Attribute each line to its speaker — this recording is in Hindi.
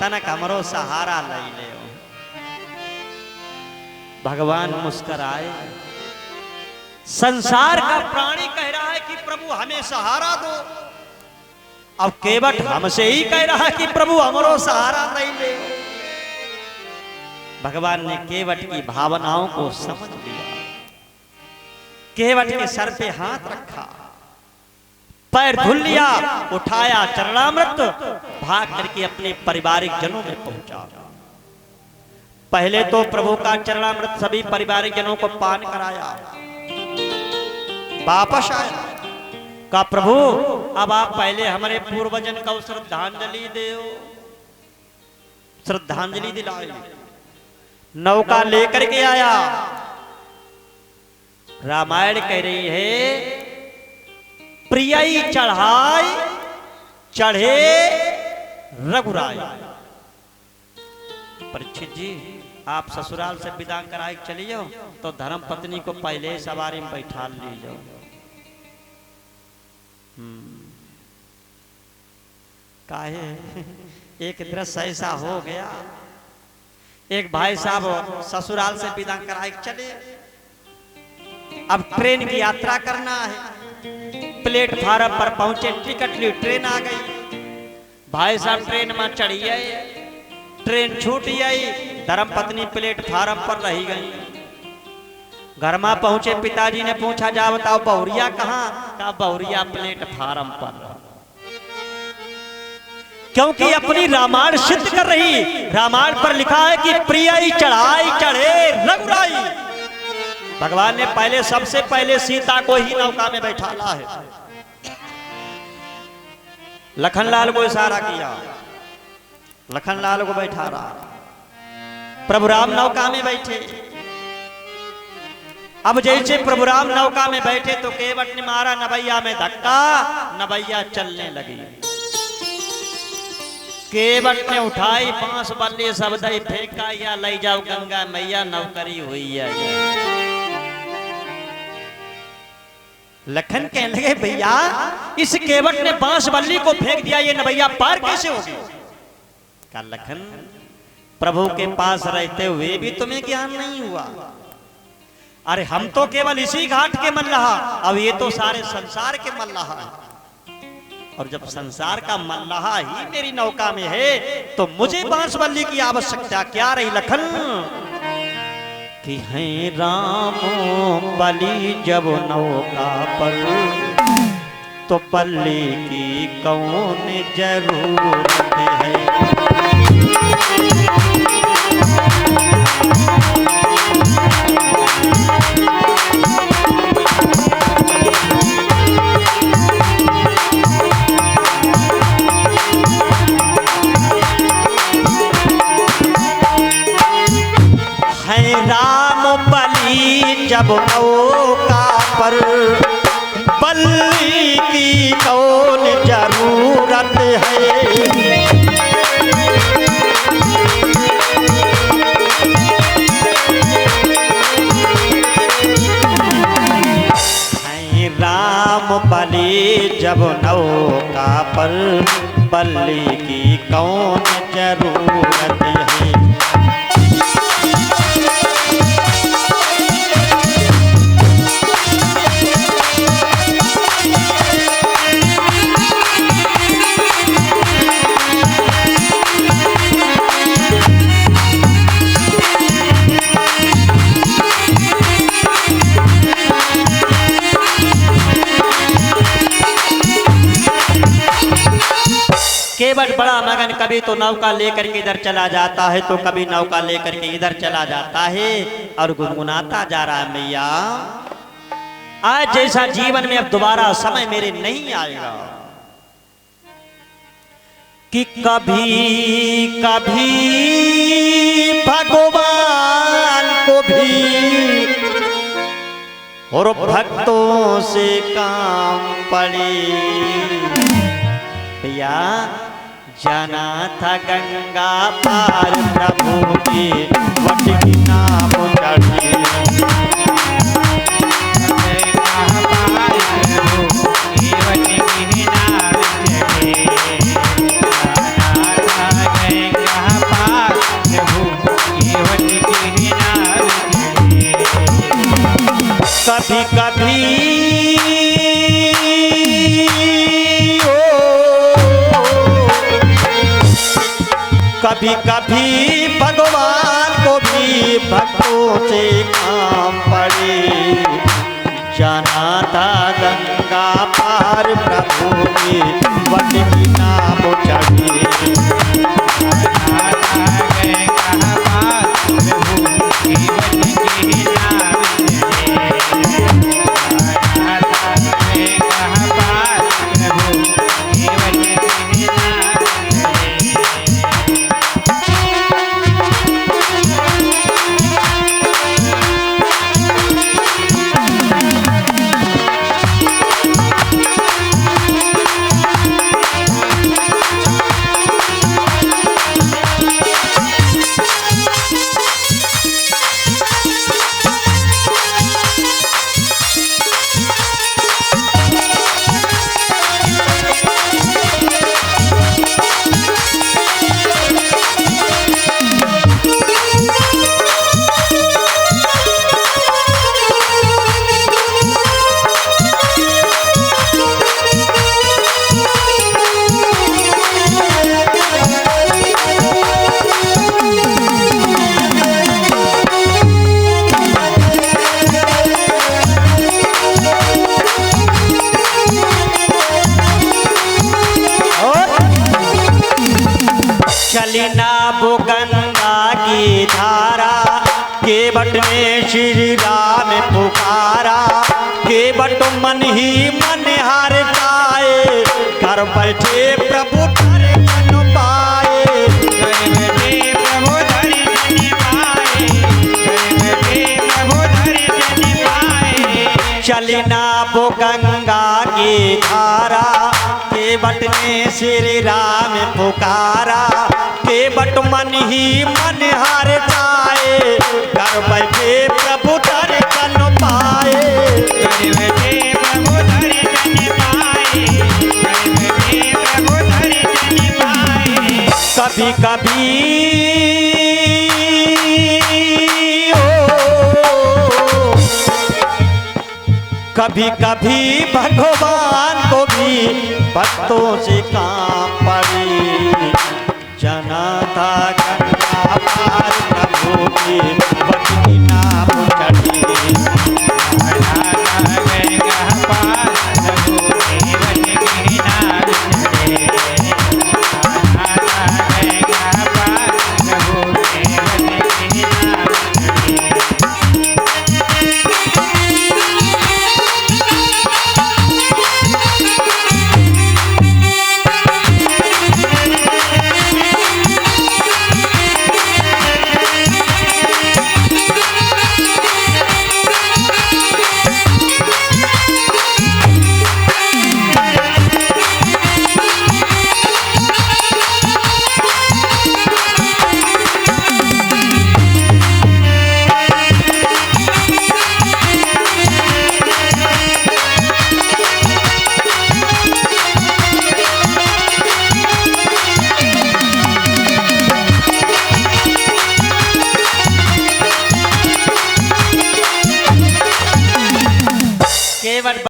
Speaker 1: तनक हमरो सहारा लई ले। भगवान मुस्कुराए। संसार का प्राणी कह रहा है कि प्रभु हमें सहारा दो, अब केवट हमसे ही कह रहा है कि प्रभु हमरो सहारा नहीं ले। भगवान ने केवट की भावनाओं को समझ लिया। केवट के सर पे हाथ रखा, पैर धुल लिया, उठाया चरणामृत, भाग करके अपने पारिवारिक जनों में पहुंचा। पहले तो प्रभु का चरणामृत सभी पारिवारिक जनों को पान कराया, वापस आया, कहा प्रभु अब आप पहले हमारे पूर्वजन को श्रद्धांजलि दो। श्रद्धांजलि दिलाई, नौका लेकर के आया। रामायण कह रही है प्रियई चढ़ाई चढ़े रघुराई। परीक्षित जी आप ससुराल से विदा कराए चली जाओ तो धर्म पत्नी को पहले सवारी में बैठा ली जाओ। काहे एक दृश्य ऐसा हो गया, एक भाई साहब ससुराल से विदा कराए चले, अब ट्रेन की यात्रा करना है, प्लेटफार्म पर पहुंचे, टिकट ली, ट्रेन आ गई। भाई साहब ट्रेन में चढ़ी आई, ट्रेन छूट आई, धर्मपत्नी प्लेटफार्म पर रही गई। घर में पहुंचे, पिताजी ने पूछा जा बताओ बहुरिया कहाँ? कहा बहुरिया प्लेटफार्म पर, क्योंकि अपनी रामायण सिद्ध कर रही। रामायण पर लिखा है कि प्रियई चढ़ाई चढ़े रघुराई। भगवान ने पहले सबसे पहले सीता को ही नौका में बैठाला है। लखनलाल को इशारा किया, लखनलाल को बैठा रहा। प्रभु राम नौका में बैठे। अब जैसे प्रभु राम नौका में बैठे तो केवट ने मारा नवैया में धक्का, नवैया चलने लगी। केवट ने उठाई बांस बल्ले सब दई फेंका, या ले जाओ गंगा मैया नौकरी हुई है। लखन कहने लगे भैया इस केवट ने बांस बल्ली को फेंक दिया, ये नवैया पार कैसे होगी? कहा लखन प्रभु के पास रहते हुए भी तुम्हें ज्ञान नहीं हुआ? अरे हम तो केवल इसी घाट के मल्लाहा, अब ये तो सारे संसार के मल्लाहा है। और जब संसार का मल्लाहा ही मेरी नौका में है तो मुझे बांस बल्ली की आवश्यकता क्या रही? लखन कि है राम बलि जब नौका पर तो बल्ली की कौन जरूरत है? राम बलि जब नौका पर बल्ली की कौन जरूरत है? राम बलि जब नौका पर बल्ली की कौन जरूरत है? केवट बड़ा मगन, कभी तो नौका लेकर के इधर चला जाता है तो कभी नौका लेकर के इधर चला जाता है और गुनगुनाता जा रहा है मैया आज जैसा जीवन में अब दोबारा समय मेरे नहीं आएगा कि कभी कभी भगवान को भी और भक्तों से काम पड़े। भैया जाना था गंगा पार प्रभु की वट की नाम चढ़ी, गंगा कभी कभी भगवान को भी भक्तों से काम पड़े। जाना था गंगा पार प्रभु की वट की नाम चढ़े। चली ना वो गंगा की धारा, केवट ने श्री राम पुकारा। केवट मन ही मन हार जाए, घर बैठे प्रभु दर्शन पाए। घर बैठे प्रभु दर्शन पाए, घर बैठे प्रभु दर्शन पाए। चली ना वो गंगा की धारा, केवट ने श्री राम पुकारा। केवट मन ही मन हार जाए, घर बैठे प्रभु दर्शन पाए। घर बैठे प्रभु दर्शन पाए, घर बैठे प्रभु दर्शन पाए। कभी कभी कभी कभी भगवान को भी भक्तों से काम पड़ी। जाना था गंगा पार प्रभु की वट की नाम